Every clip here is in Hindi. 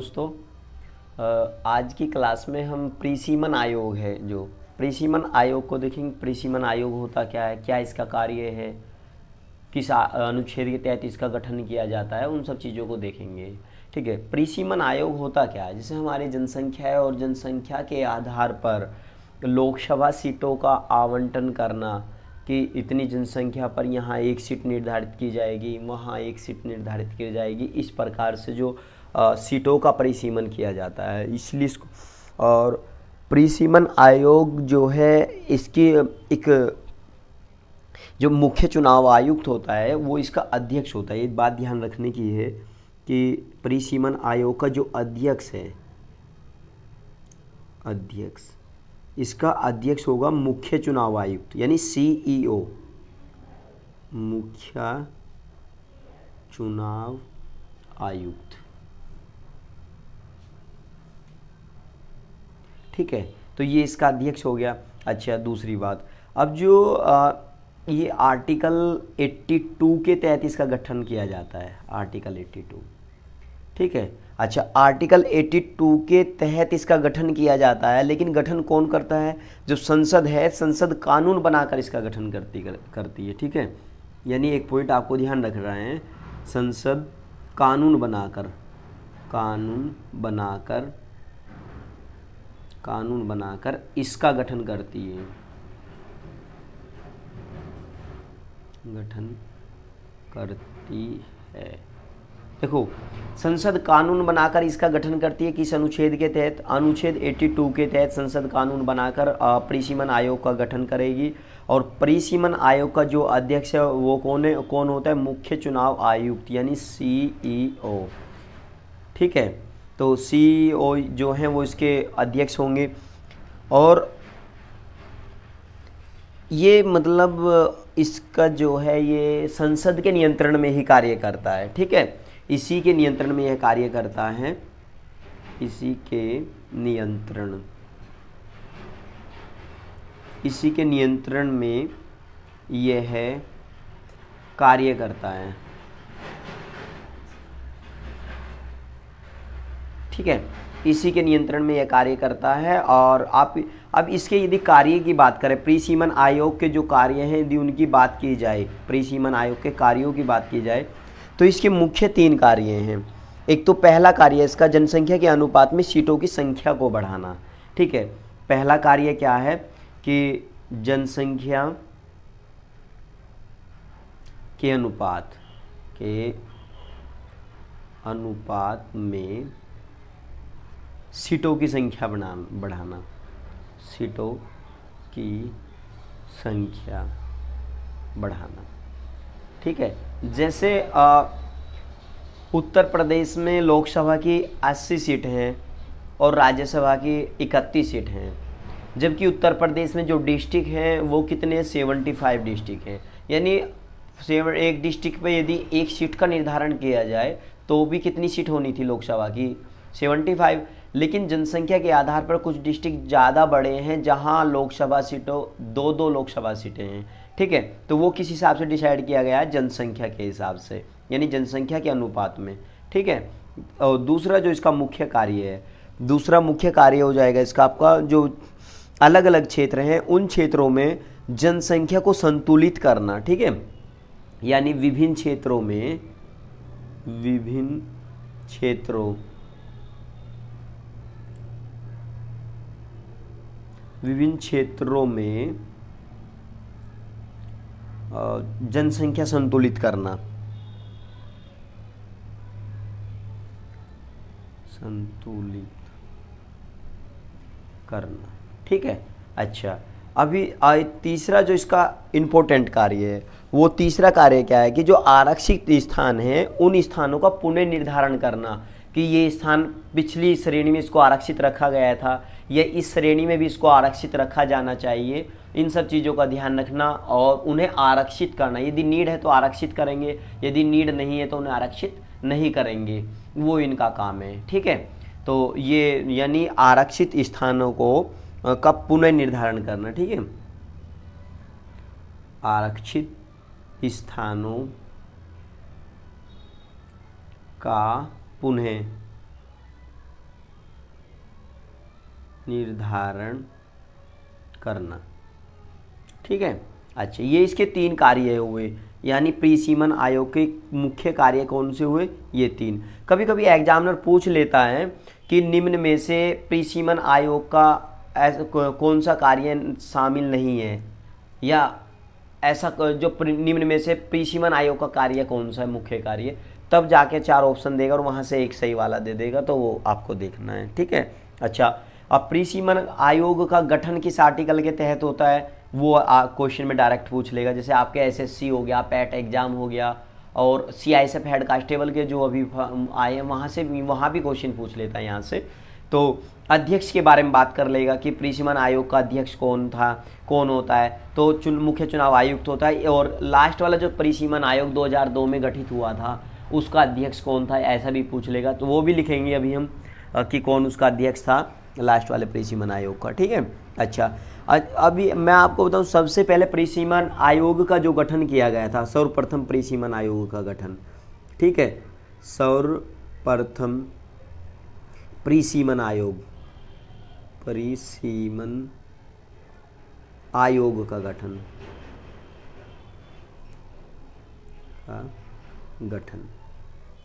दोस्तों। आज की क्लास में हम प्रीसीमन आयोग है जो प्रीसीमन आयोग को देखेंगे। प्रीसीमन आयोग होता क्या है, क्या इसका कार्य है, किस अनुच्छेद के तहत इसका गठन किया जाता है, उन सब चीज़ों को देखेंगे। ठीक है। प्रीसीमन आयोग होता क्या है, जैसे हमारी जनसंख्या है और जनसंख्या के आधार पर लोकसभा सीटों का आवंटन करना कि इतनी जनसंख्या पर यहाँ एक सीट निर्धारित की जाएगी, वहाँ एक सीट निर्धारित की जाएगी, इस प्रकार से जो सीटों का परिसीमन किया जाता है, इसलिए इसको और प्रीसीमन आयोग जो है इसकी एक जो मुख्य चुनाव आयुक्त होता है वो इसका अध्यक्ष होता है। ये बात ध्यान रखने की है कि प्रीसीमन आयोग का जो अध्यक्ष है, इसका अध्यक्ष होगा मुख्य चुनाव आयुक्त यानी सीईओ, मुख्य चुनाव आयुक्त। ठीक है, तो ये इसका अध्यक्ष हो गया। अच्छा, दूसरी बात, अब जो ये आर्टिकल 82 के तहत इसका गठन किया जाता है, आर्टिकल 82। ठीक है। अच्छा, आर्टिकल 82 के तहत इसका गठन किया जाता है, लेकिन गठन कौन करता है, जो संसद है, संसद कानून बनाकर इसका गठन करती है। ठीक है, यानी एक पॉइंट आपको ध्यान रख रहे हैं, संसद कानून बनाकर इसका गठन करती है। देखो, संसद कानून बनाकर इसका गठन करती है किस अनुच्छेद के तहत, अनुच्छेद 82 के तहत संसद कानून बनाकर प्रीसीमन आयोग का गठन करेगी। और प्रीसीमन आयोग का जो अध्यक्ष है वो कौन होता है, मुख्य चुनाव आयुक्त यानी सीईओ। ठीक है, तो सीईओ जो हैं वो इसके अध्यक्ष होंगे। और ये मतलब इसका जो है ये संसद के नियंत्रण में ही कार्य करता है। ठीक है, इसी के नियंत्रण में यह कार्य करता है, इसी के नियंत्रण में यह कार्य करता है। ठीक है, इसी के नियंत्रण में यह कार्य करता है। और आप अब इसके यदि कार्य की बात करें, प्रीसीमन आयोग के जो कार्य हैं यदि उनकी बात की जाए, प्रीसीमन आयोग के कार्यों की बात की जाए तो इसके मुख्य 3 कार्य हैं। एक तो पहला कार्य इसका जनसंख्या के अनुपात में सीटों की संख्या को बढ़ाना। ठीक है, पहला कार्य क्या है कि जनसंख्या के अनुपात में सीटों की संख्या बढ़ाना, सीटों की संख्या बढ़ाना। ठीक है, जैसे उत्तर प्रदेश में लोकसभा की 80 सीट हैं और राज्यसभा की 31 सीट हैं, जबकि उत्तर प्रदेश में जो डिस्ट्रिक्ट हैं वो कितने, 75 डिस्ट्रिक्ट हैं। यानी एक डिस्ट्रिक्ट पे यदि एक सीट का निर्धारण किया जाए तो भी कितनी सीट होनी थी लोकसभा की, 75। लेकिन जनसंख्या के आधार पर कुछ डिस्ट्रिक्ट ज़्यादा बड़े हैं जहां लोकसभा सीटों 2-2 लोकसभा सीटें हैं। ठीक है, तो वो किस हिसाब से डिसाइड किया गया है, जनसंख्या के हिसाब से, यानी जनसंख्या के अनुपात में। ठीक है, और दूसरा जो इसका मुख्य कार्य है, दूसरा मुख्य कार्य हो जाएगा इसका आपका जो अलग अलग क्षेत्र हैं उन क्षेत्रों में जनसंख्या को संतुलित करना। ठीक है, यानी विभिन्न क्षेत्रों में जनसंख्या संतुलित करना, ठीक है। अच्छा, अभी तीसरा जो इसका इम्पोर्टेंट कार्य है, वो तीसरा कार्य क्या है कि जो आरक्षित स्थान है उन स्थानों का पुनर्निर्धारण करना कि ये स्थान पिछली श्रेणी में इसको आरक्षित रखा गया था या इस श्रेणी में भी इसको आरक्षित रखा जाना चाहिए, इन सब चीज़ों का ध्यान रखना और उन्हें आरक्षित करना। यदि नीड है तो आरक्षित करेंगे, यदि नीड नहीं है तो उन्हें आरक्षित नहीं करेंगे, वो इनका काम है। ठीक है, तो ये यानी आरक्षित स्थानों को का पुनर्निर्धारण करना। ठीक है, आरक्षित स्थानों का पुनः निर्धारण करना। ठीक है। अच्छा, ये इसके 3 कार्य हुए, यानी प्री सीमन आयोग के मुख्य कार्य कौन से हुए, ये 3। कभी कभी एग्जामिनर पूछ लेता है कि निम्न में से प्री सीमन आयोग का ऐसा कौन सा कार्य शामिल नहीं है, या ऐसा जो निम्न में से प्री सीमन आयोग का कार्य कौन सा है, मुख्य कार्य, तब जाके 4 ऑप्शन देगा और वहाँ से एक सही वाला दे देगा, तो वो आपको देखना है। ठीक है। अच्छा, अब प्री सीमन आयोग का गठन किस आर्टिकल के तहत होता है, वो क्वेश्चन में डायरेक्ट पूछ लेगा। जैसे आपके एसएससी हो गया, पैट एग्जाम हो गया, और सीआईएसएफ हेड कांस्टेबल के जो अभी आए हैं वहाँ भी क्वेश्चन पूछ लेता है यहाँ से। तो अध्यक्ष के बारे में बात कर लेगा कि प्री सीमन आयोग का अध्यक्ष कौन होता है, तो मुख्य चुनाव आयुक्त होता है। और लास्ट वाला जो प्री सीमन आयोग 2002 में गठित हुआ था, उसका अध्यक्ष कौन था, ऐसा भी पूछ लेगा, तो वो भी लिखेंगे अभी हम कि कौन उसका अध्यक्ष था लास्ट वाले प्री सीमन आयोग का। ठीक है। अच्छा, अभी मैं आपको बताऊं, सबसे पहले प्री सीमन आयोग का जो गठन किया गया था, सर्वप्रथम प्री सीमन आयोग का गठन, ठीक है, सर्वप्रथम प्री सीमन आयोग का गठन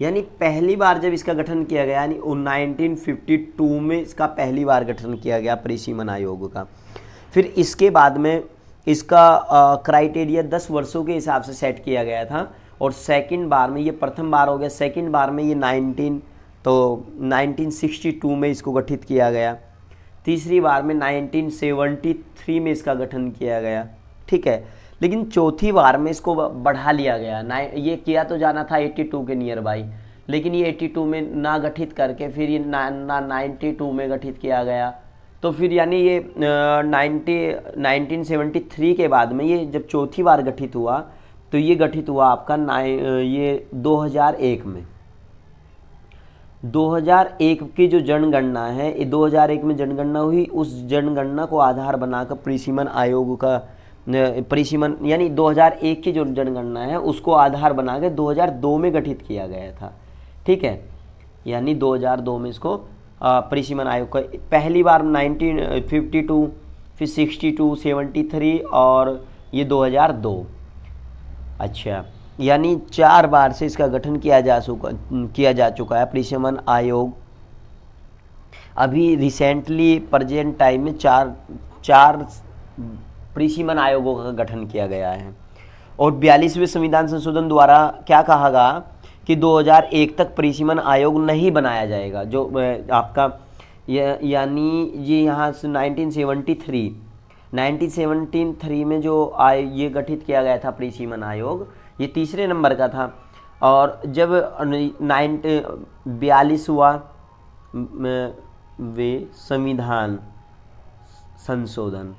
यानी पहली बार जब इसका गठन किया गया, यानी 1952 में इसका पहली बार गठन किया गया प्री सीमन आयोग का। फिर इसके बाद में इसका क्राइटेरिया 10 वर्षों के हिसाब से सेट किया गया था, और सेकंड बार में, ये प्रथम बार हो गया, सेकंड बार में ये 1962 में इसको गठित किया गया। तीसरी बार में 1973 में इसका गठन किया गया। ठीक है। लेकिन चौथी बार में इसको बढ़ा लिया गया। ये किया तो जाना था 82 के नियर बाई, लेकिन ये 82 में ना गठित करके फिर ये 92 में गठित किया गया। तो फिर यानी ये 1973 के बाद में ये जब चौथी बार गठित हुआ, तो ये गठित हुआ आपका ये 2001 में। 2001 की जो जनगणना है, ये 2001 में जनगणना हुई, उस जनगणना को आधार बनाकर प्री सीमन आयोग का प्री सीमन यानी 2001 की जो जनगणना है उसको आधार बना के 2002 में गठित किया गया था। ठीक है। यानी 2002 में इसको प्री सीमन आयोग का पहली बार 1952, फिर 62, 73 और ये 2002। अच्छा, यानी 4 बार से इसका गठन किया जा चुका है प्री सीमन आयोग। अभी रिसेंटली प्रेजेंट टाइम में चार प्री सीमन आयोगों का गठन किया गया है। और 42वें संविधान संशोधन द्वारा क्या कहा गया कि 2001 तक प्री सीमन आयोग नहीं बनाया जाएगा। जो आपका यानी ये यहाँ से 1973 में जो ये गठित किया गया था प्री सीमन आयोग, ये तीसरे नंबर का था। और जब 42वां वे संविधान संशोधन,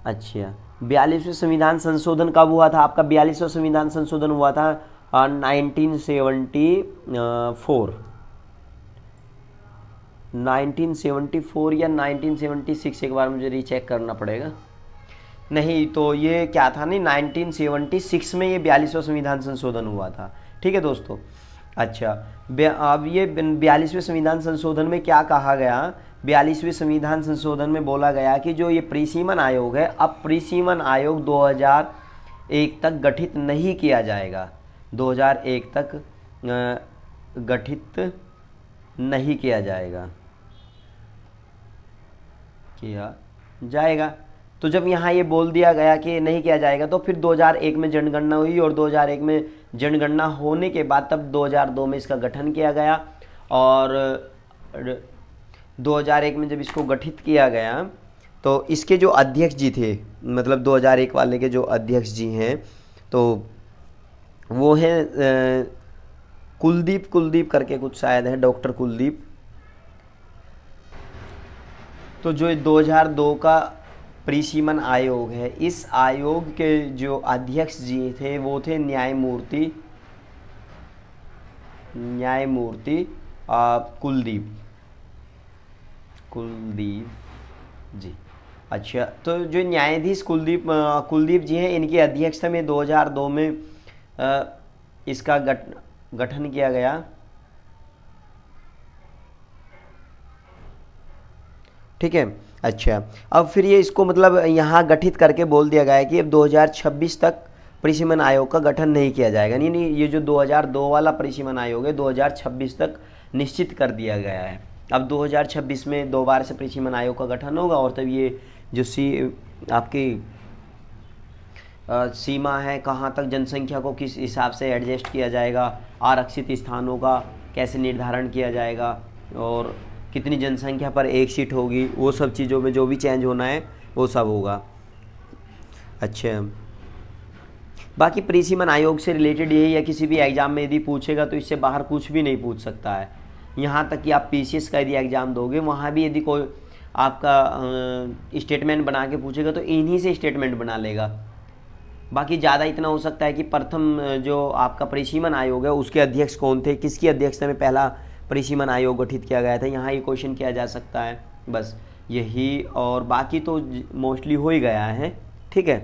अच्छा 42वें संविधान संशोधन कब हुआ था आपका? 42वां संविधान संशोधन हुआ था 1974 या 1976, एक बार मुझे रीचेक करना पड़ेगा। नहीं, तो ये क्या था नहीं, 1976 में ये 42वां संविधान संशोधन हुआ था। ठीक है दोस्तों। अच्छा, अब ये 42वें संविधान संशोधन में क्या कहा गया? 42वें संविधान संशोधन में बोला गया कि जो ये प्री सीमन आयोग है, अब प्री सीमन आयोग 2001 तक गठित नहीं किया जाएगा। 2001 तक गठित नहीं किया जाएगा। तो जब यहाँ ये बोल दिया गया कि नहीं किया जाएगा, तो फिर 2001 में जनगणना हुई, और 2001 में जनगणना होने के बाद तब 2002 में इसका गठन किया गया। और 2001 में जब इसको गठित किया गया, तो इसके जो अध्यक्ष जी थे, मतलब 2001 वाले के जो अध्यक्ष जी हैं, तो वो हैं कुलदीप करके कुछ शायद है, डॉक्टर कुलदीप। तो जो 2002 का प्री सीमन आयोग है, इस आयोग के जो अध्यक्ष जी थे वो थे न्यायमूर्ति कुलदीप जी। अच्छा, तो जो न्यायाधीश कुलदीप जी हैं, इनकी अध्यक्षता में 2002 में इसका गठन किया गया। ठीक है। अच्छा, अब फिर ये इसको मतलब यहाँ गठित करके बोल दिया गया है कि अब 2026 तक परिसीमन आयोग का गठन नहीं किया जाएगा। नहीं नहीं, ये जो 2002 वाला परिसीमन आयोग है 2026 तक निश्चित कर दिया गया है। अब 2026 में दोबारा से परिसीमन आयोग का गठन होगा और तब ये जो आपकी सीमा है, कहाँ तक जनसंख्या को किस हिसाब से एडजस्ट किया जाएगा, आरक्षित स्थानों का कैसे निर्धारण किया जाएगा और कितनी जनसंख्या पर एक सीट होगी, वो सब चीज़ों में जो भी चेंज होना है वो सब होगा। अच्छा, बाकी परिसीमन आयोग से रिलेटेड यही है, किसी भी एग्ज़ाम में यदि पूछेगा तो इससे बाहर कुछ भी नहीं पूछ सकता है। यहाँ तक कि आप पीसीएस का यदि एग्ज़ाम दोगे, वहाँ भी यदि कोई आपका स्टेटमेंट बना के पूछेगा तो इन्हीं से स्टेटमेंट बना लेगा। बाकी ज़्यादा इतना हो सकता है कि प्रथम जो आपका परिसीमन आयोग है उसके अध्यक्ष कौन थे, किसकी अध्यक्षता में पहला परिसीमन आयोग गठित किया गया था, यहाँ ये क्वेश्चन किया जा सकता है। बस यही, और बाकी तो मोस्टली हो ही गया है। ठीक है।